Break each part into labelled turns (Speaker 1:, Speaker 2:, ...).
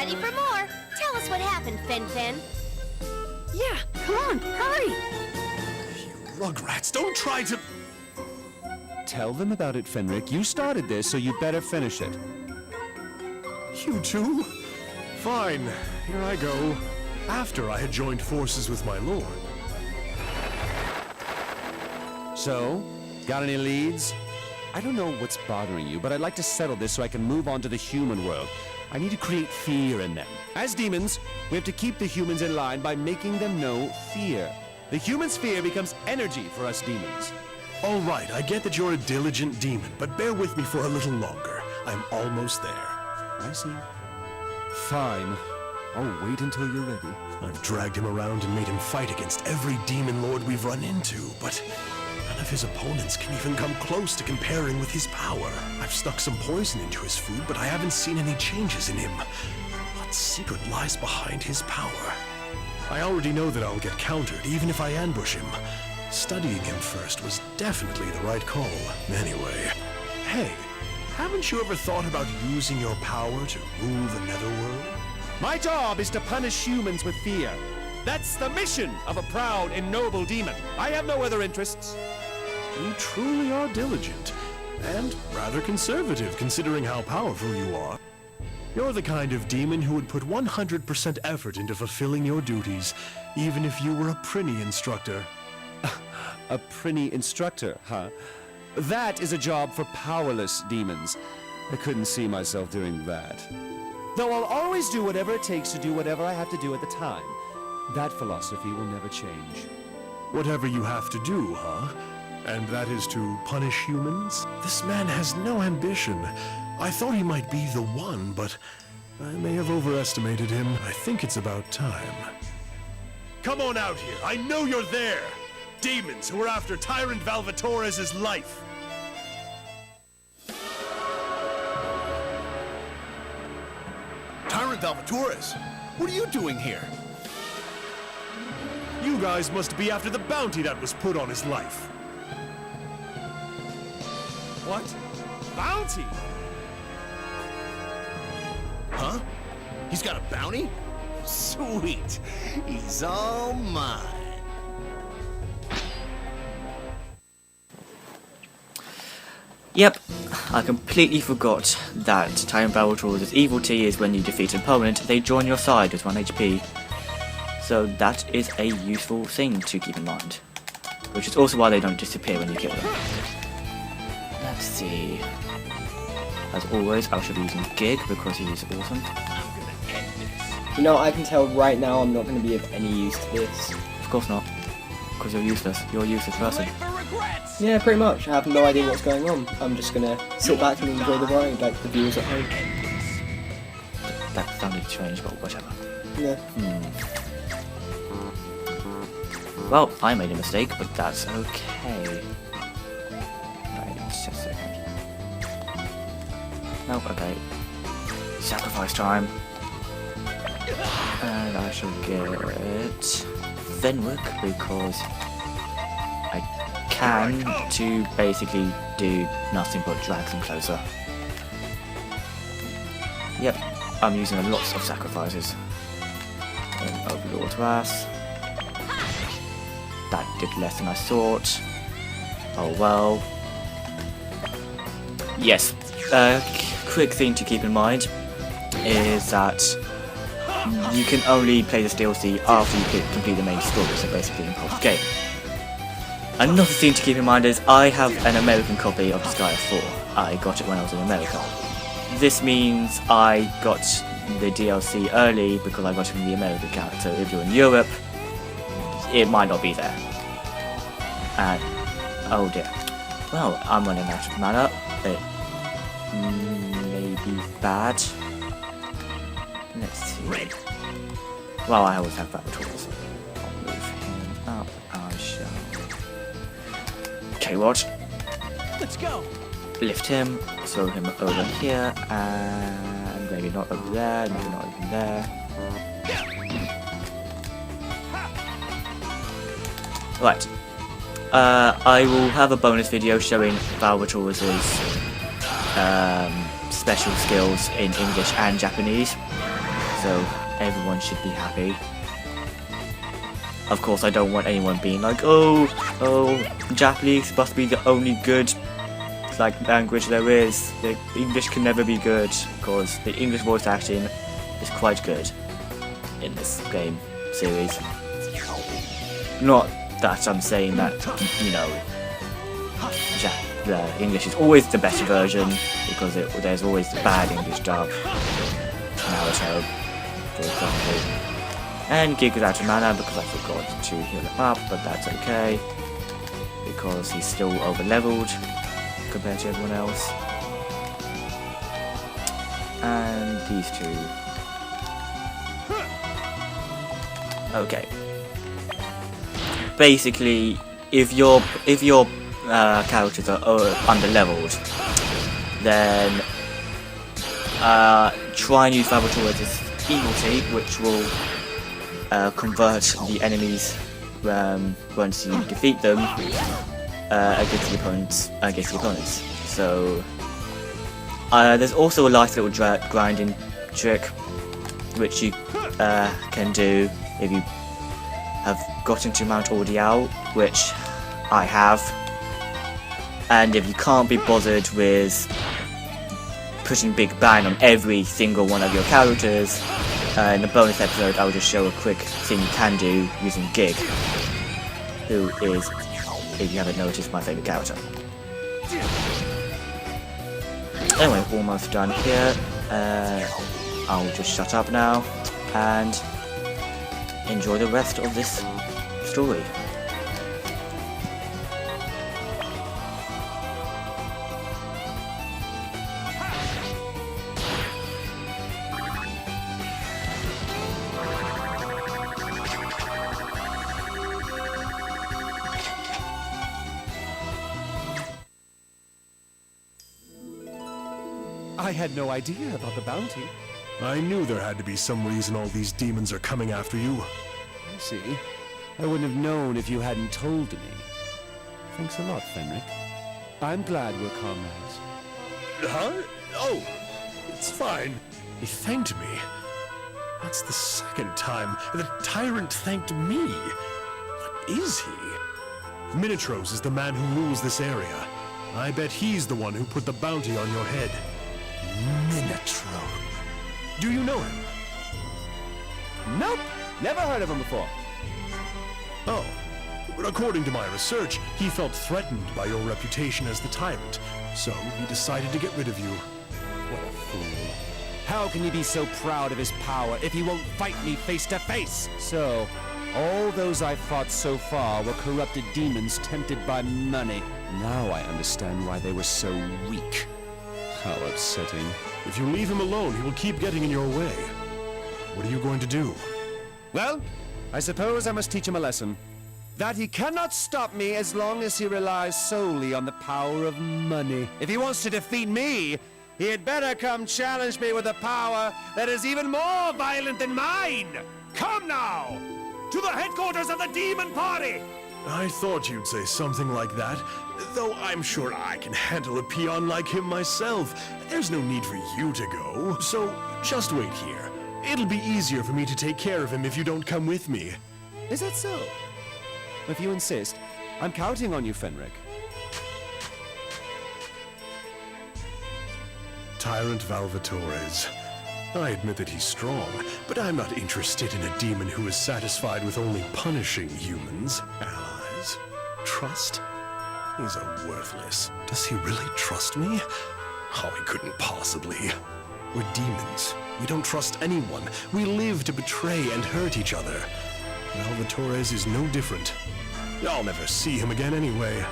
Speaker 1: ready for more. Tell us what happened, Fen.
Speaker 2: Yeah, come on, hurry!
Speaker 3: You rugrats, don't try to...
Speaker 4: Tell them about it, Fenric. You started this, so you better finish it.
Speaker 3: You too? Fine, here I go. After I had joined forces with my lord.
Speaker 4: So, got any leads? I don't know what's bothering you, but I'd like to settle this so I can move on to the human world. I need to create fear in them. As demons, we have to keep the humans in line by making them know fear. The humans' fear becomes energy for us demons.
Speaker 3: All right, I get that you're a diligent demon, but bear with me for a little longer. I'm almost there.
Speaker 4: I see. Fine. I'll wait until you're ready.
Speaker 3: I've dragged him around and made him fight against every demon lord we've run into, but none of his opponents can even come close to comparing with his power. I've stuck some poison into his food, but I haven't seen any changes in him. What secret lies behind his power? I already know that I'll get countered, even if I ambush him. Studying him first was definitely the right call. Anyway, hey, haven't you ever thought about using your power to rule the netherworld?
Speaker 4: My job is to punish humans with fear. That's the mission of a proud and noble demon. I have no other interests.
Speaker 3: You truly are diligent, and rather conservative considering how powerful you are. You're the kind of demon who would put 100% effort into fulfilling your duties, even if you were a Prinny instructor.
Speaker 4: A Prinny instructor, huh? That is a job for powerless demons. I couldn't see myself doing that. Though I'll always do whatever it takes to do whatever I have to do at the time. That philosophy will never change.
Speaker 3: Whatever you have to do, huh? And that is to punish humans? This man has no ambition. I thought he might be the one, but I may have overestimated him. I think it's about time. Come on out here. I know you're there. Demons who are after Tyrant Valvatore's life.
Speaker 5: Tyrant Valvatores, what are you doing here?
Speaker 3: You guys must be after the bounty that was put on his life.
Speaker 4: What? Bounty?
Speaker 5: Huh? He's got a bounty? Sweet. He's all mine.
Speaker 6: Yep, I completely forgot that Tyrant Valvatore's evil tea is when you defeat an opponent, they join your side with 1 HP. So that is a useful thing to keep in mind. Which is also why they don't disappear when you kill them. Let's see. As always, I should be using Gig because he is awesome.
Speaker 7: You know, I can tell right now I'm not going to be of any use to this.
Speaker 6: Of course not. Because you're useless. You're a useless person.
Speaker 7: Yeah, pretty much. I have no idea what's going on. I'm just going to sit back and enjoy the ride like the viewers at home.
Speaker 6: That sounded strange, but whatever.
Speaker 7: Yeah.
Speaker 6: Well, I made a mistake, but that's okay. Right, just a second. Nope, okay. Sacrifice time. And I shall get Fenwick because I can to basically do nothing but drag them closer. Yep, I'm using lots of sacrifices. And Overlord Wrath. That did less than I thought. Oh well. Yes, quick thing to keep in mind is that you can only play this DLC after you complete the main story, so basically in the game. Another thing to keep in mind is I have an American copy of Disgaea 4. I got it when I was in America. This means I got the DLC early because I got it from the American account, so if you're in Europe, it might not be there. And, oh dear. Well, I'm running out of mana. It may be bad. Let's see. Well, I always have Valvatore's. I'll move him up. I shall. Okay, what?
Speaker 5: Let's go.
Speaker 6: Lift him, throw him over here, and maybe not over there, maybe not even there. Right. I will have a bonus video showing Valvatore's special skills in English and Japanese. so everyone should be happy. Of course, I don't want anyone being like, oh, Japanese must be the only good language there is. The English can never be good, because the English voice acting is quite good in this game series. Not that I'm saying that, you know, the English is always the better version, because there's always the bad English dub. Naruto, for example. And Gig is out of mana because I forgot to heal him up, but that's okay, because he's still over leveled compared to everyone else. And these two. Okay. Basically, if your characters are under-leveled, then try and use Salvatore as Equality, which will convert the enemies once you defeat them against the opponents. So there's also a nice little grinding trick which you can do if you have gotten to Mount Ordeal, which I have, and if you can't be bothered with putting Big Bang on every single one of your characters, in the bonus episode I will just show a quick thing you can do using Gig, who is, if you haven't noticed, my favourite character. Anyway, almost done here. I'll just shut up now and enjoy the rest of this story.
Speaker 4: I had no idea about the bounty.
Speaker 3: I knew there had to be some reason all these demons are coming after you.
Speaker 4: I see. I wouldn't have known if you hadn't told me. Thanks a lot, Fenric. I'm glad we're comrades.
Speaker 3: Huh? Oh, it's fine. He thanked me. That's the second time the tyrant thanked me. What is he? Minotros is the man who rules this area. I bet he's the one who put the bounty on your head. Minotro. Do you know him?
Speaker 4: Nope! Never heard of him before.
Speaker 3: Oh. But according to my research, he felt threatened by your reputation as the tyrant, so he decided to get rid of you.
Speaker 4: What a fool. How can he be so proud of his power if he won't fight me face to face? So, all those I've fought so far were corrupted demons tempted by money. Now I understand why they were so weak. How upsetting.
Speaker 3: If you leave him alone, he will keep getting in your way. What are you going to do?
Speaker 4: Well, I suppose I must teach him a lesson. That he cannot stop me as long as he relies solely on the power of money. If he wants to defeat me, he had better come challenge me with a power that is even more violent than mine! Come now! To the headquarters of the Demon Party!
Speaker 3: I thought you'd say something like that, though I'm sure I can handle a peon like him myself. There's no need for you to go, so just wait here. It'll be easier for me to take care of him if you don't come with me.
Speaker 4: Is that so? If you insist, I'm counting on you, Fenric.
Speaker 3: Tyrant Valvatores. I admit that he's strong, but I'm not interested in a demon who is satisfied with only punishing humans. Allies? Trust? He's a worthless. Does he really trust me? Oh, he couldn't possibly. We're demons. We don't trust anyone. We live to betray and hurt each other. Valvatores is no different. I'll never see him again anyway.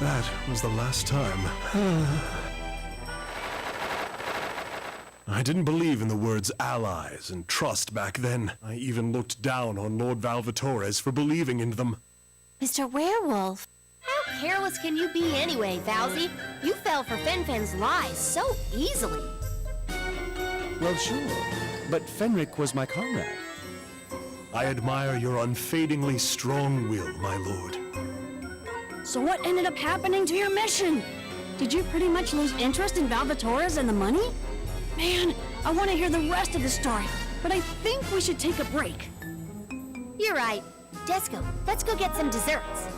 Speaker 3: That was the last time. I didn't believe in the words allies and trust back then. I even looked down on Lord Valvatores for believing in them.
Speaker 1: Mr. Werewolf. How careless can you be anyway, Valzy? You fell for Fen-Fen's lies so easily.
Speaker 4: Well, sure. But Fenric was my comrade.
Speaker 3: I admire your unfadingly strong will, my lord.
Speaker 2: So what ended up happening to your mission? Did you pretty much lose interest in Valvatores and the money? Man, I want to hear the rest of the story. but I think we should take a break.
Speaker 1: You're right. Desco, let's go get some desserts.